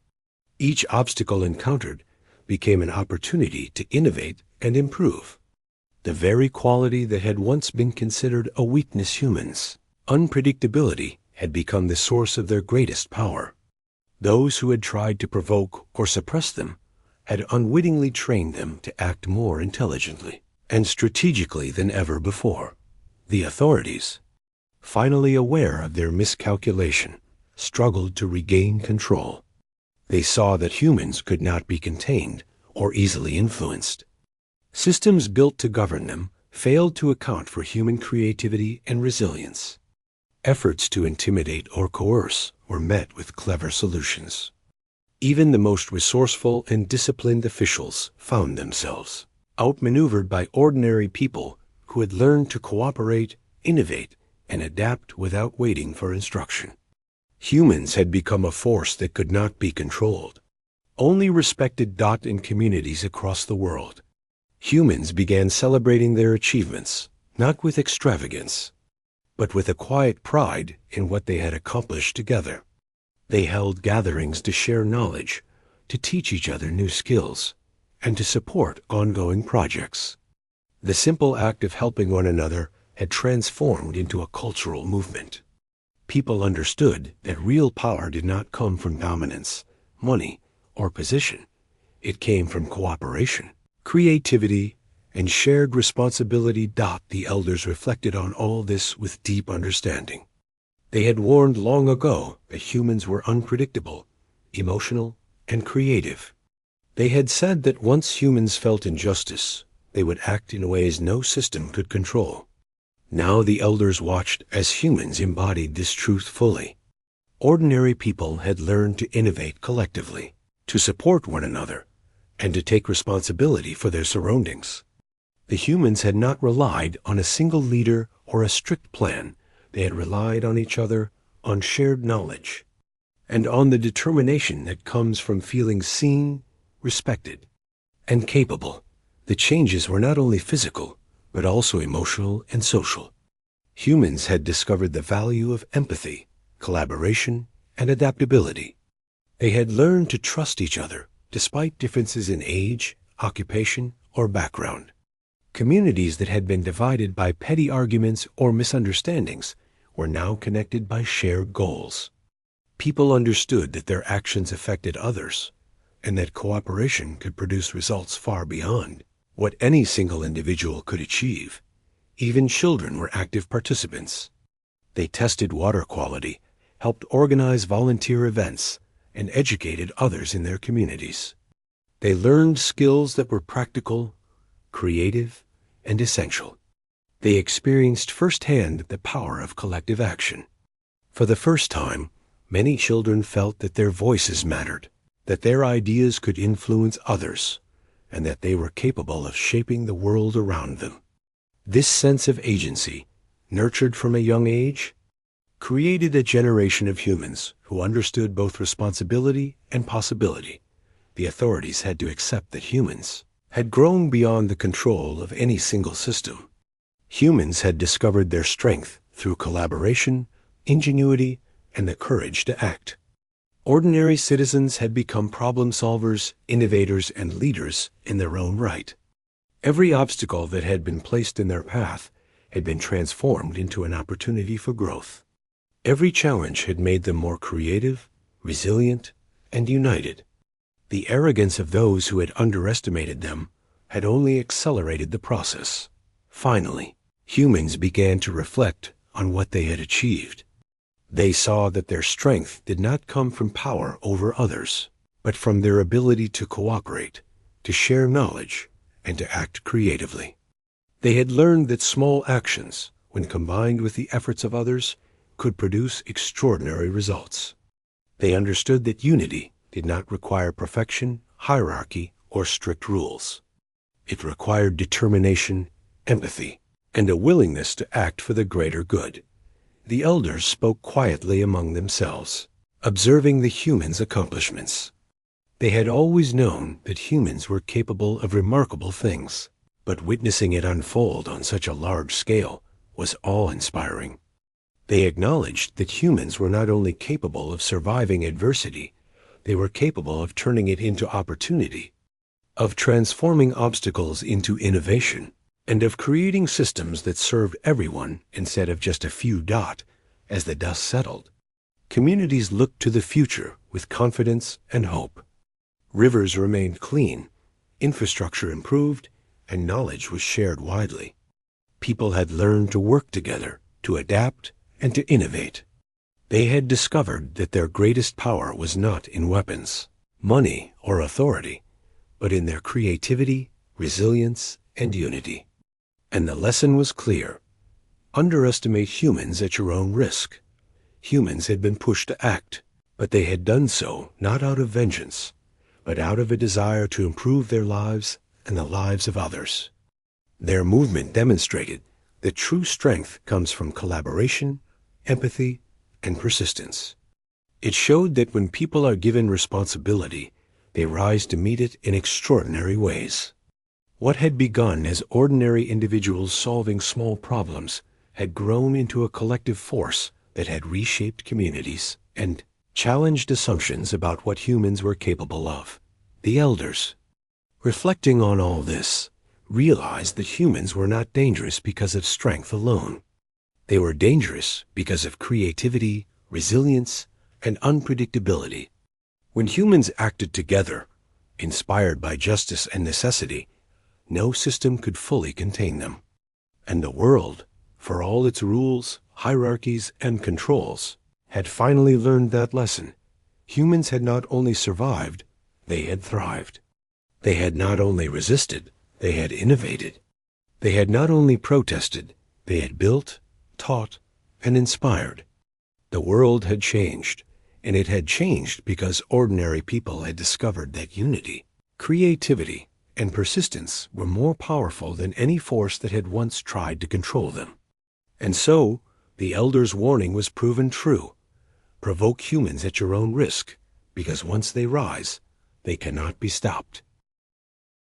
Each obstacle encountered became an opportunity to innovate and improve. The very quality that had once been considered a weakness humans, unpredictability, had become the source of their greatest power. Those who had tried to provoke or suppress them had unwittingly trained them to act more intelligently and strategically than ever before. The authorities, finally aware of their miscalculation, struggled to regain control. They saw that humans could not be contained or easily influenced. Systems built to govern them failed to account for human creativity and resilience. Efforts to intimidate or coerce were met with clever solutions. Even the most resourceful and disciplined officials found themselves outmaneuvered by ordinary people who had learned to cooperate, innovate, and adapt without waiting for instruction. Humans had become a force that could not be controlled. Only respected in communities across the world. Humans began celebrating their achievements, not with extravagance, but with a quiet pride in what they had accomplished together. They held gatherings to share knowledge, to teach each other new skills, and to support ongoing projects. The simple act of helping one another had transformed into a cultural movement. People understood that real power did not come from dominance, money, or position. It came from cooperation, creativity, and shared responsibility. The elders reflected on all this with deep understanding. They had warned long ago that humans were unpredictable, emotional, and creative. They had said that once humans felt injustice, they would act in ways no system could control. Now the elders watched as humans embodied this truth fully. Ordinary people had learned to innovate collectively, to support one another, and to take responsibility for their surroundings. The humans had not relied on a single leader or a strict plan. They had relied on each other, on shared knowledge, and on the determination that comes from feeling seen, respected, and capable. The changes were not only physical, but also emotional and social. Humans had discovered the value of empathy, collaboration, and adaptability. They had learned to trust each other, despite differences in age, occupation, or background. Communities that had been divided by petty arguments or misunderstandings were now connected by shared goals. People understood that their actions affected others, and that cooperation could produce results far beyond what any single individual could achieve. Even children were active participants. They tested water quality, helped organize volunteer events, and educated others in their communities. They learned skills that were practical, creative, and essential. They experienced firsthand the power of collective action. For the first time, many children felt that their voices mattered, that their ideas could influence others, and that they were capable of shaping the world around them. This sense of agency, nurtured from a young age, created a generation of humans who understood both responsibility and possibility. The authorities had to accept that humans had grown beyond the control of any single system. Humans had discovered their strength through collaboration, ingenuity, and the courage to act. Ordinary citizens had become problem solvers, innovators, and leaders in their own right. Every obstacle that had been placed in their path had been transformed into an opportunity for growth. Every challenge had made them more creative, resilient, and united. The arrogance of those who had underestimated them had only accelerated the process. Finally, humans began to reflect on what they had achieved. They saw that their strength did not come from power over others, but from their ability to cooperate, to share knowledge, and to act creatively. They had learned that small actions, when combined with the efforts of others, could produce extraordinary results. They understood that unity did not require perfection, hierarchy, or strict rules. It required determination, empathy, and a willingness to act for the greater good. The elders spoke quietly among themselves, observing the humans' accomplishments. They had always known that humans were capable of remarkable things, but witnessing it unfold on such a large scale was awe-inspiring. They acknowledged that humans were not only capable of surviving adversity, they were capable of turning it into opportunity, of transforming obstacles into innovation, and of creating systems that served everyone instead of just a few. As the dust settled, communities looked to the future with confidence and hope. Rivers remained clean, infrastructure improved, and knowledge was shared widely. People had learned to work together, to adapt, and to innovate. They had discovered that their greatest power was not in weapons, money, or authority, but in their creativity, resilience, and unity. And the lesson was clear. Underestimate humans at your own risk. Humans had been pushed to act, but they had done so not out of vengeance, but out of a desire to improve their lives and the lives of others. Their movement demonstrated that true strength comes from collaboration, empathy, and persistence. It showed that when people are given responsibility, they rise to meet it in extraordinary ways. What had begun as ordinary individuals solving small problems had grown into a collective force that had reshaped communities and challenged assumptions about what humans were capable of. The elders, reflecting on all this, realized that humans were not dangerous because of strength alone. They were dangerous because of creativity, resilience, and unpredictability. When humans acted together, inspired by justice and necessity, no system could fully contain them. And the world, for all its rules, hierarchies, and controls, had finally learned that lesson. Humans had not only survived, they had thrived. They had not only resisted, they had innovated. They had not only protested, they had built, taught, and inspired. The world had changed, and it had changed because ordinary people had discovered that unity, creativity, and persistence were more powerful than any force that had once tried to control them. And so, the elders' warning was proven true. Provoke humans at your own risk, because once they rise, they cannot be stopped.